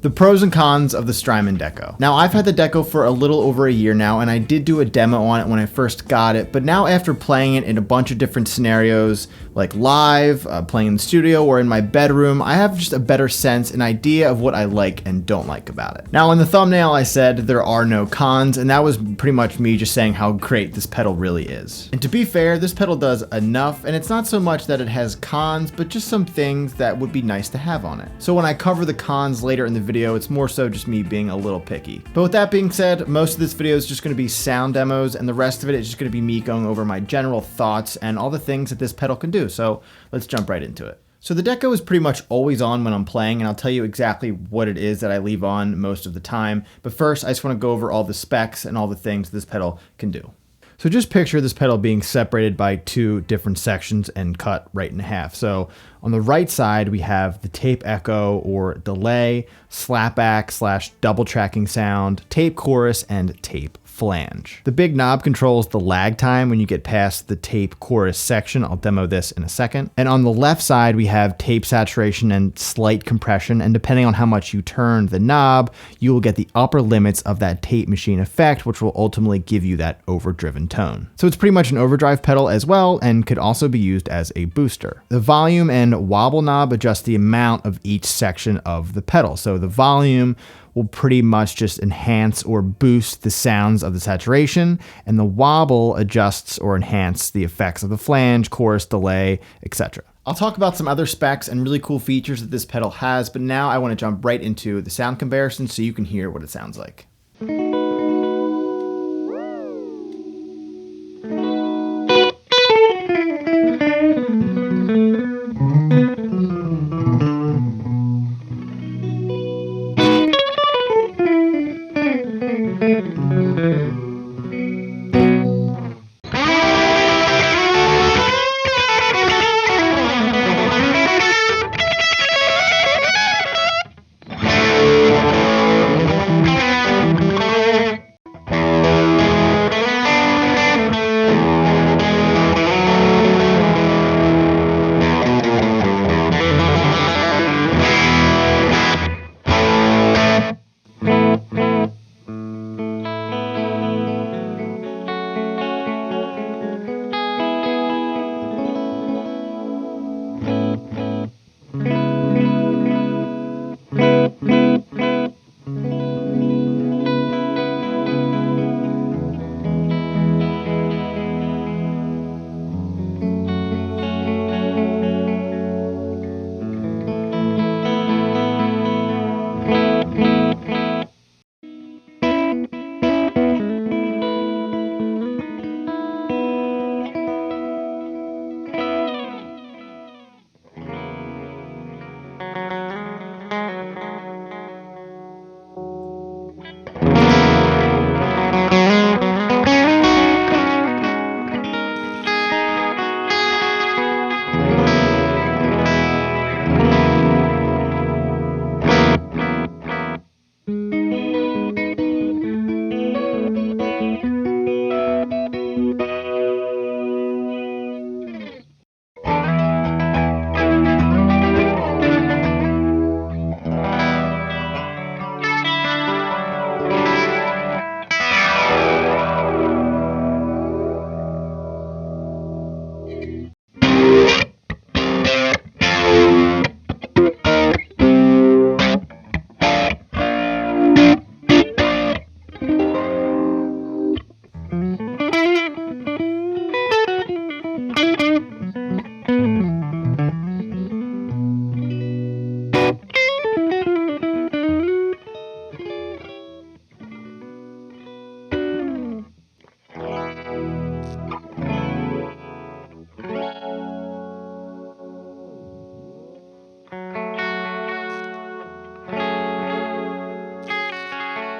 The pros and cons of the Strymon Deco. Now, I've had the Deco for a little over a year now, and I did do a demo on it when I first got it, but now after playing it in a bunch of different scenarios, like live, playing in the studio, or in my bedroom, I have just a better sense and idea of what I like and don't like about it. Now, in the thumbnail, I said there are no cons, and that was pretty much me just saying how great this pedal really is. And to be fair, this pedal does enough, and it's not so much that it has cons, but just some things that would be nice to have on it. So when I cover the cons later in the video, it's more so just me being a little picky. But with that being said, most of this video is just going to be sound demos, and the rest of it is just going to be me going over my general thoughts and all the things that this pedal can do. So let's jump right into it. So the Deco is pretty much always on when I'm playing, and I'll tell you exactly what it is that I leave on most of the time. But first, I just want to go over all the specs and all the things this pedal can do. So just picture this pedal being separated by two different sections and cut right in half. So on the right side, we have the tape echo or delay, slapback / double tracking sound, tape chorus, and tape flange. The big knob controls the lag time when you get past the tape chorus section. I'll demo this in a second. And on the left side, we have tape saturation and slight compression. And depending on how much you turn the knob, you will get the upper limits of that tape machine effect, which will ultimately give you that overdriven tone. So it's pretty much an overdrive pedal as well, and could also be used as a booster. The volume and wobble knob adjust the amount of each section of the pedal. So the volume will pretty much just enhance or boost the sounds of the saturation, and the wobble adjusts or enhances the effects of the flange, chorus, delay, etc. I'll talk about some other specs and really cool features that this pedal has, but now I want to jump right into the sound comparison so you can hear what it sounds like.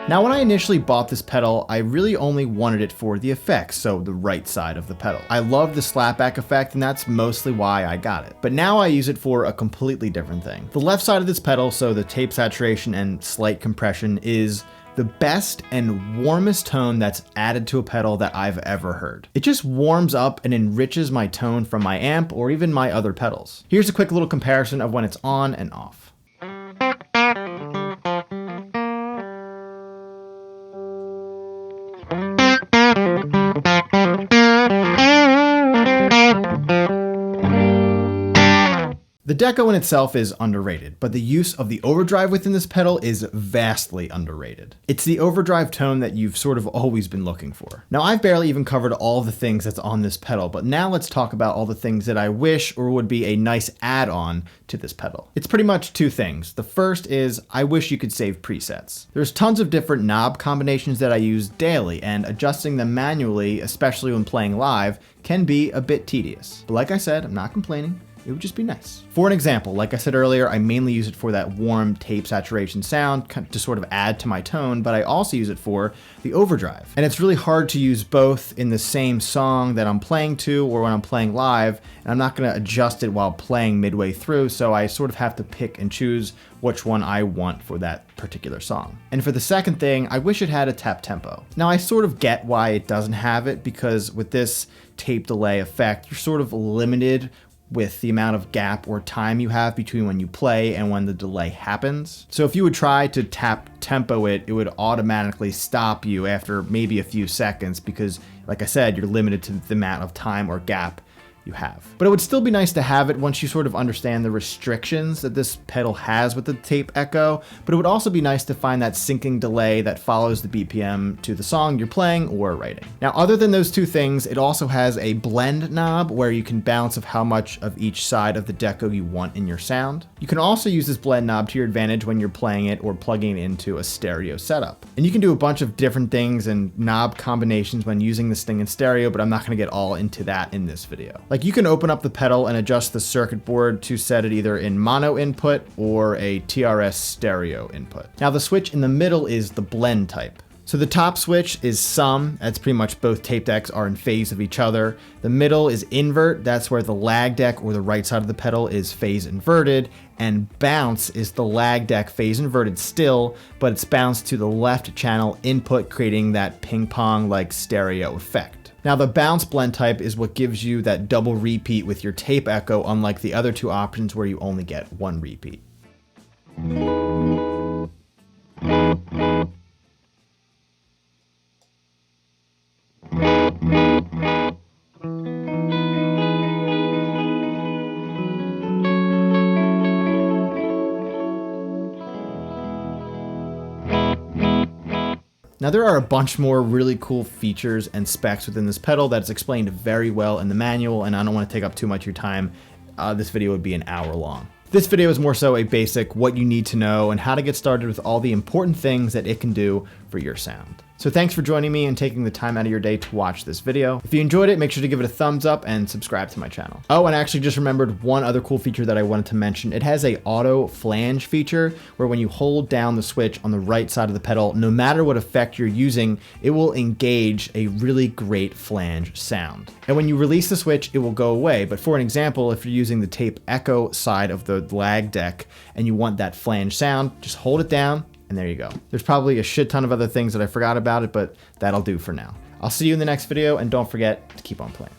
Now, when I initially bought this pedal, I really only wanted it for the effects, so the right side of the pedal. I love the slapback effect, and that's mostly why I got it. But now I use it for a completely different thing. The left side of this pedal, so the tape saturation and slight compression, is the best and warmest tone that's added to a pedal that I've ever heard. It just warms up and enriches my tone from my amp or even my other pedals. Here's a quick little comparison of when it's on and off. Deco in itself is underrated, but the use of the overdrive within this pedal is vastly underrated. It's the overdrive tone that you've sort of always been looking for. Now, I've barely even covered all the things that's on this pedal, but now let's talk about all the things that I wish or would be a nice add-on to this pedal. It's pretty much two things. The first is I wish you could save presets. There's tons of different knob combinations that I use daily, and adjusting them manually, especially when playing live, can be a bit tedious. But like I said, I'm not complaining. It would just be nice. For an example, like I said earlier, I mainly use it for that warm tape saturation sound to sort of add to my tone, but I also use it for the overdrive. And it's really hard to use both in the same song that I'm playing to or when I'm playing live, and I'm not gonna adjust it while playing midway through, so I sort of have to pick and choose which one I want for that particular song. And for the second thing, I wish it had a tap tempo. Now I sort of get why it doesn't have it, because with this tape delay effect, you're sort of limited with the amount of gap or time you have between when you play and when the delay happens. So if you would try to tap tempo it, it would automatically stop you after maybe a few seconds because, like I said, you're limited to the amount of time or gap you have. But it would still be nice to have it once you sort of understand the restrictions that this pedal has with the tape echo, but it would also be nice to find that syncing delay that follows the BPM to the song you're playing or writing. Now, other than those two things, it also has a blend knob where you can balance of how much of each side of the Deco you want in your sound. You can also use this blend knob to your advantage when you're playing it or plugging it into a stereo setup. And you can do a bunch of different things and knob combinations when using this thing in stereo, but I'm not gonna get all into that in this video. Like, you can open up the pedal and adjust the circuit board to set it either in mono input or a TRS stereo input. Now, the switch in the middle is the blend type. So the top switch is sum, that's pretty much both tape decks are in phase of each other. The middle is invert, that's where the lag deck or the right side of the pedal is phase inverted. And bounce is the lag deck phase inverted still, but it's bounced to the left channel input, creating that ping pong like stereo effect. Now, the bounce blend type is what gives you that double repeat with your tape echo, unlike the other two options where you only get one repeat. Now, there are a bunch more really cool features and specs within this pedal that's explained very well in the manual, and I don't want to take up too much of your time. This video would be an hour long. This video is more so a basic what you need to know and how to get started with all the important things that it can do for your sound. So thanks for joining me and taking the time out of your day to watch this video. If you enjoyed it, make sure to give it a thumbs up and subscribe to my channel. Oh, and I actually just remembered one other cool feature that I wanted to mention. It has a auto flange feature where when you hold down the switch on the right side of the pedal, no matter what effect you're using, it will engage a really great flange sound. And when you release the switch, it will go away. But for an example, if you're using the tape echo side of the lag deck and you want that flange sound, just hold it down, and there you go. There's probably a shit ton of other things that I forgot about it, but that'll do for now. I'll see you in the next video, and don't forget to keep on playing.